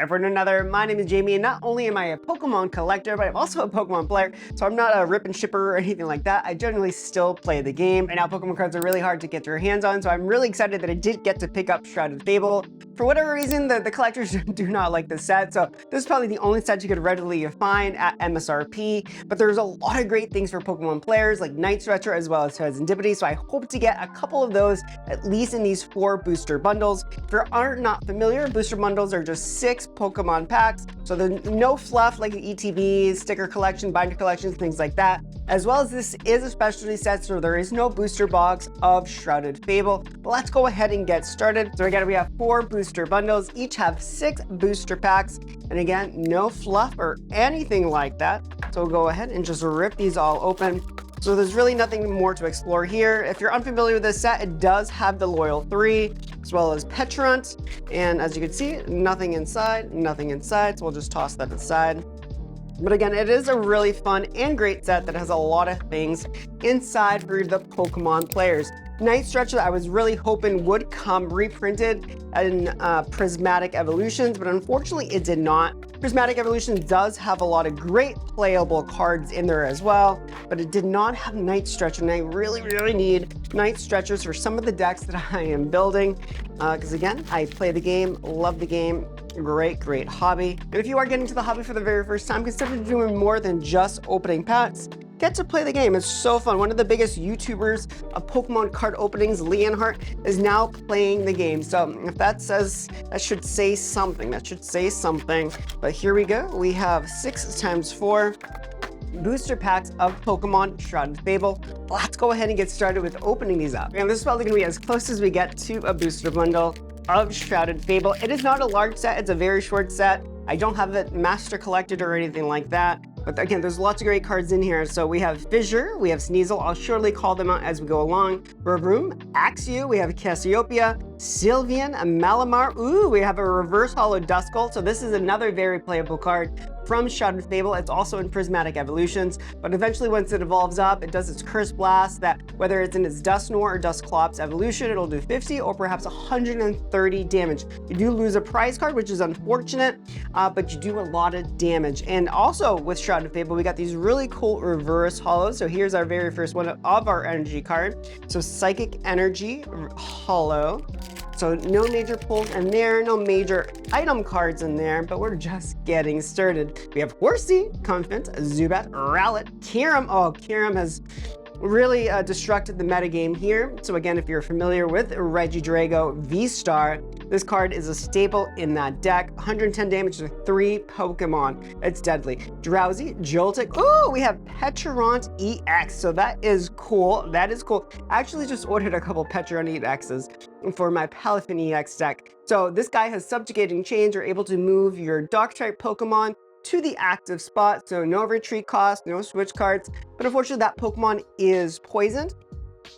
for another. My name is Jamie, and not only am I a Pokemon collector, but I'm also a Pokemon player, so I'm not a rip and shipper or anything like that. I generally still play the game. Right now, Pokemon cards are really hard to get your hands on, so I'm really excited that I did get to pick up Shrouded Fable. For whatever reason, the collectors do not like the set, so this is probably the only set you could readily find at MSRP, but there's a lot of great things for Pokemon players, like Night Stretcher as well as Serendipity, so I hope to get a couple of those, at least in these 4 booster bundles. If you are not familiar, booster bundles are just 6 Pokemon packs, so there's no fluff like ETBs, sticker collection, binder collections, things like that. As well as this is a specialty set, so there is no booster box of Shrouded Fable. But let's go ahead and get started. So again, we have 4 booster bundles, each have 6 booster packs, and again, no fluff or anything like that. So we'll go ahead and just rip these all open. So there's really nothing more to explore here. If you're unfamiliar with this set, it does have the Loyal 3, as well as Petrarunt, and as you can see, nothing inside, so we'll just toss that aside. But again, it is a really fun and great set that has a lot of things inside for the Pokemon players. Night Stretcher I was really hoping would come reprinted in Prismatic Evolutions, but unfortunately it did not. Prismatic Evolutions does have a lot of great playable cards in there as well, but it did not have Night Stretcher, and I really need Night Stretchers for some of the decks that I am building, because again, I play the game, love the game. Great hobby. And if you are getting to the hobby for the very first time, consider doing more than just opening packs. Get to play the game. It's so fun. One of the biggest YouTubers of Pokemon card openings, Leonhardt, is now playing the game. So if that says, that should say something. But here we go. We have 6 times 4 booster packs of Pokemon Shrouded Fable. Let's go ahead and get started with opening these up. And this is probably gonna be as close as we get to a booster bundle of Shrouded Fable. It is not a large set, it's a very short set. I don't have it master collected or anything like that. But again, there's lots of great cards in here. So we have Fissure, we have Sneasel, I'll surely call them out as we go along. Revroom, Axew, we have Cassiopeia, Sylveon, Malamar. Ooh, we have a reverse holo Duskull. So this is another very playable card from Shrouded Fable. It's also in Prismatic Evolutions, but eventually once it evolves up, it does its Curse Blast that whether it's in its Dusknoir or Dusclops evolution, it'll do 50 or perhaps 130 damage. You do lose a prize card, which is unfortunate, but you do a lot of damage. And also with Shrouded Fable, we got these really cool reverse holos. So here's our very first one of our energy card. So Psychic Energy holo. So no major pulls in there, no major item cards in there, but we're just getting started. We have Horsey, Comfort, Zubat, Rowlet, Kyurem. Oh, Kyurem has really destructed the metagame here. So again, if you're familiar with Regidrago V-Star, this card is a staple in that deck. 110 damage to 3 Pokemon. It's deadly. Drowsy, Joltik. Ooh, we have Petrarunt EX. So that is cool. I actually just ordered a couple Petrarunt EXs for my Palafin EX deck. So this guy has Subjugating Chains. You're able to move your Dark-type Pokemon to the active spot, so no retreat cost, no switch cards, but unfortunately that Pokemon is poisoned,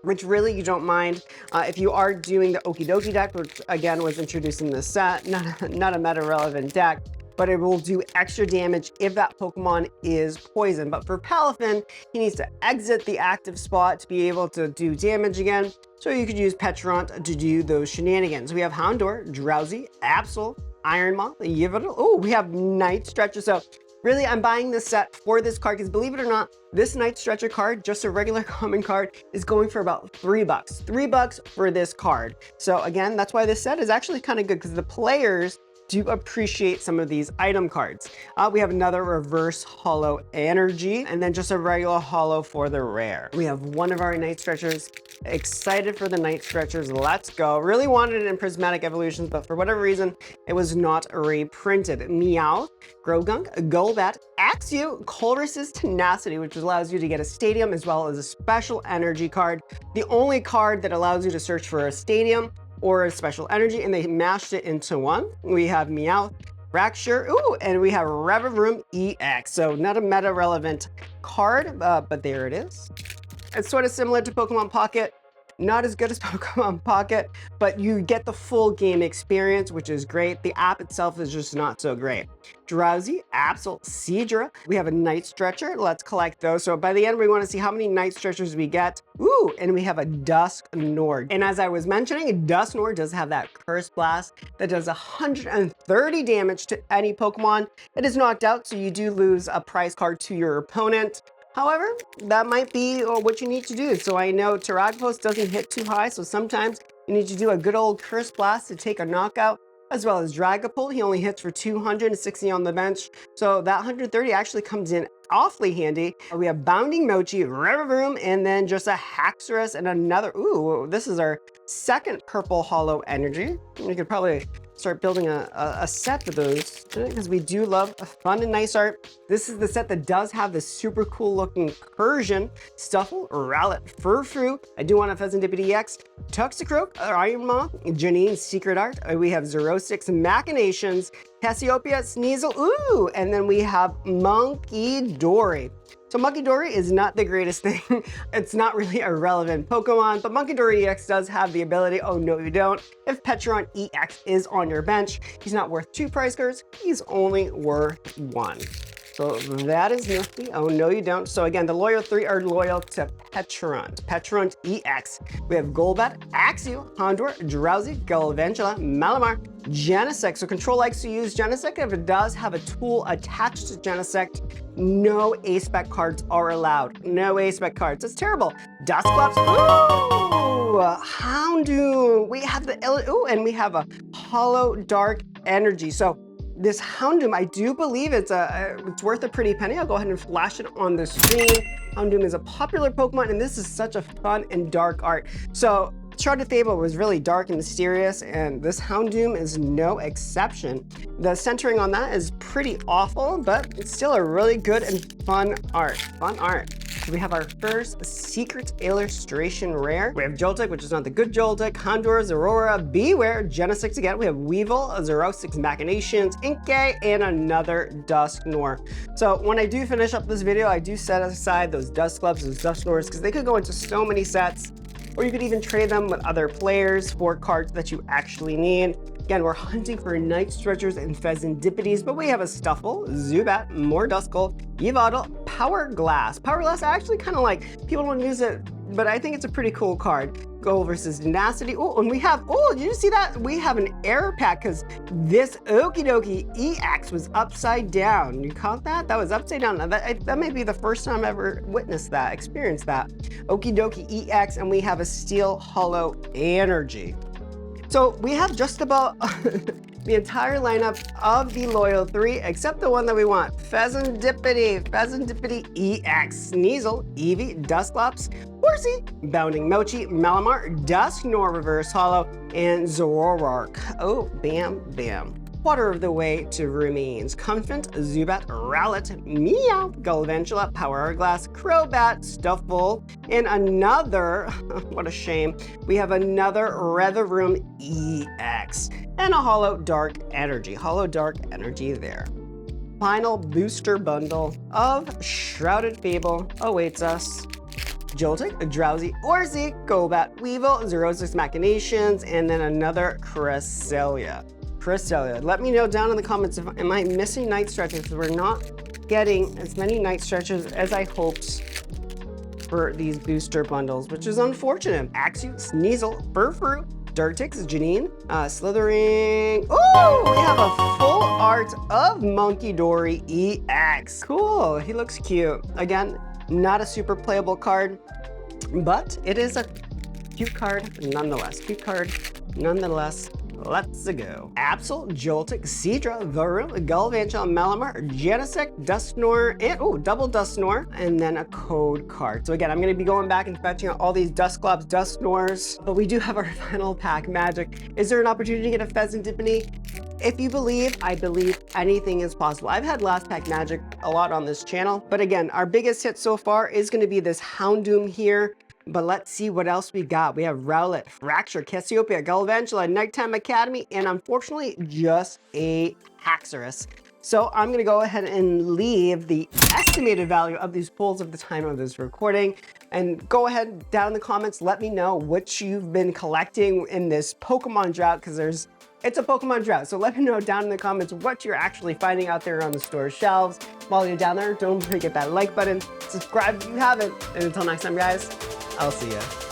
which really you don't mind if you are doing the Okidoki deck, which again was introduced in this set, not a meta-relevant deck, but it will do extra damage if that Pokemon is poisoned. But for Palafin, he needs to exit the active spot to be able to do damage again, so you could use Petrarunt to do those shenanigans. We have Houndour, Drowsy, Absol, Iron Moth, Yveltal. Oh, we have Night Stretcher. So really, I'm buying this set for this card because believe it or not, this Night Stretcher card, just a regular common card, is going for about $3. $3 for this card. So again, that's why this set is actually kind of good because the players do appreciate some of these item cards. We have another reverse holo energy and then just a regular holo for the rare. We have one of our Night Stretchers. Excited for the Night Stretchers. Let's go. Really wanted it in Prismatic Evolutions, but for whatever reason, it was not reprinted. Meowth, Grogunk, Golbat, Axew, Colress's Tenacity, which allows you to get a stadium as well as a special energy card. The only card that allows you to search for a stadium or a special energy, and they mashed it into one. We have Meowth, Rakshur, ooh, and we have Revavroom EX. So not a meta-relevant card, but there it is. It's sort of similar to Pokemon Pocket. Not as good as Pokemon Pocket, but you get the full game experience, which is great. The app itself is just not so great. Drowsy, Absol, Seadra. We have a Night Stretcher. Let's collect those. So by the end, we want to see how many Night Stretchers we get. Ooh, and we have a Dusknoir. And as I was mentioning, Dusknoir does have that Curse Blast that does 130 damage to any Pokemon. It is knocked out, so you do lose a prize card to your opponent. However, that might be what you need to do. So I know Terragapos doesn't hit too high, so sometimes you need to do a good old Curse Blast to take a knockout, as well as Dragapult. He only hits for 260 on the bench, so that 130 actually comes in awfully handy. We have Bounding Mochi, Rillaboom, and then just a Haxorus and another, ooh, this is our second purple holo energy. You could probably start building a set of those because we do love fun and nice art. This is the set that does have this super cool looking Persian, Stuffle, Rowlet, Furfrou. I do want a Pheasantipede EX, Toxicroak, Iron Moth, Janine, Secret Art. We have Xerosix, Machinations, Cassiopeia, Sneasel, ooh, and then we have Monkey Dory. So Monkey Dory is not the greatest thing. It's not really a relevant Pokemon, but Monkey Dory EX does have the ability, oh no you don't, if Petron EX is on your bench, he's not worth 2 prize cards, he's only worth 1. So that is nifty. Oh no you don't. So again, the loyal 3 are loyal to Petron. Petron EX. We have Golbat, Axew, Houndour, Drowsy, Galvantula, Malamar, Genesect. So Control likes to use Genesect. If it does have a tool attached to Genesect, no A-Spec cards are allowed. No A-Spec cards. It's terrible. Dusclops. Ooh! Houndoom. We have the, ooh, and we have a Holo Dark Energy. So this Houndoom, I do believe it's worth a pretty penny. I'll go ahead and flash it on the screen. Houndoom is a popular Pokemon, and this is such a fun and dark art. So Shrouded Fable was really dark and mysterious, and this Houndoom is no exception. The centering on that is pretty awful, but it's still a really good and fun art. Fun art. So we have our first secret illustration rare. We have Joltik, which is not the good Joltik, Houndour, Zorora, Beware, Genesect again. We have Weevil, Xerosix, Machinations, Inkay, and another Dusknoir. So when I do finish up this video, I do set aside those Dusclops, those Dusknoirs, because they could go into so many sets, or you could even trade them with other players for cards that you actually need. Again, we're hunting for Night Stretchers and Pheasantipedes, but we have a Stuffle, Zubat, more Duskull, Yveltal, Power Glass. Power Glass, I actually kind of like, people don't use it, but I think it's a pretty cool card. Go versus Tenacity. Oh, and we have, oh, did you see that? We have an error pack because this Okie Dokie EX was upside down. You caught that? That was upside down. That may be the first time I've ever witnessed that, experienced that. Okie Dokie EX, and we have a Steel Holo Energy. So we have just about the entire lineup of the loyal 3, except the one that we want. Pheasantipede, Pheasantipede EX, Sneasel, Eevee, Dusclops, Horsey, Bounding Mochi, Malamar, Dusknoir Reverse Holo, and Zoroark. Oh, bam, bam. Quarter of the way to remains Comfort, Zubat, Rowlet, Meow, Galvantula, Power Hourglass, Crobat, Stuffle, and another, what a shame, we have another Rillaboom EX, and a Holo Dark Energy. Holo Dark Energy there. Final booster bundle of Shrouded Fable awaits us. Joltik, Drowsy, Horsey, Golbat, Weevil, Xerosix, Machinations, and then another Cresselia. Cresselia. Let me know down in the comments if am I missing Night Stretchers, because we're not getting as many Night Stretchers as I hoped for these booster bundles, which is unfortunate. Axew, Sneasel, Furfrou, Dartix, Janine, Slithering. Ooh, we have a full art of Monkey Dory EX. Cool, he looks cute. Again, not a super playable card, but it is a cute card nonetheless. Cute card nonetheless. Let's go. Absol, Joltik, Seadra, Varum, Galvantula, Malamar, Genesect, Dusknoir, and oh, double Dusknoir, and then a code card. So again, I'm going to be going back and fetching out all these Dusclops, Dusknoirs, but we do have our final pack magic. Is there an opportunity to get a Pheasantipede? If you believe, I believe anything is possible. I've had last pack magic a lot on this channel, but again, our biggest hit so far is going to be this Houndoom here. But let's see what else we got. We have Rowlet, Fracture, Cassiopeia, Galvantula, Nighttime Academy, and unfortunately just a Haxorus. So I'm gonna go ahead and leave the estimated value of these pulls at the time of this recording. And go ahead down in the comments, let me know what you've been collecting in this Pokemon drought, because it's a Pokemon drought. So let me know down in the comments what you're actually finding out there on the store shelves. While you're down there, don't forget that like button, subscribe if you haven't, and until next time guys, I'll see ya.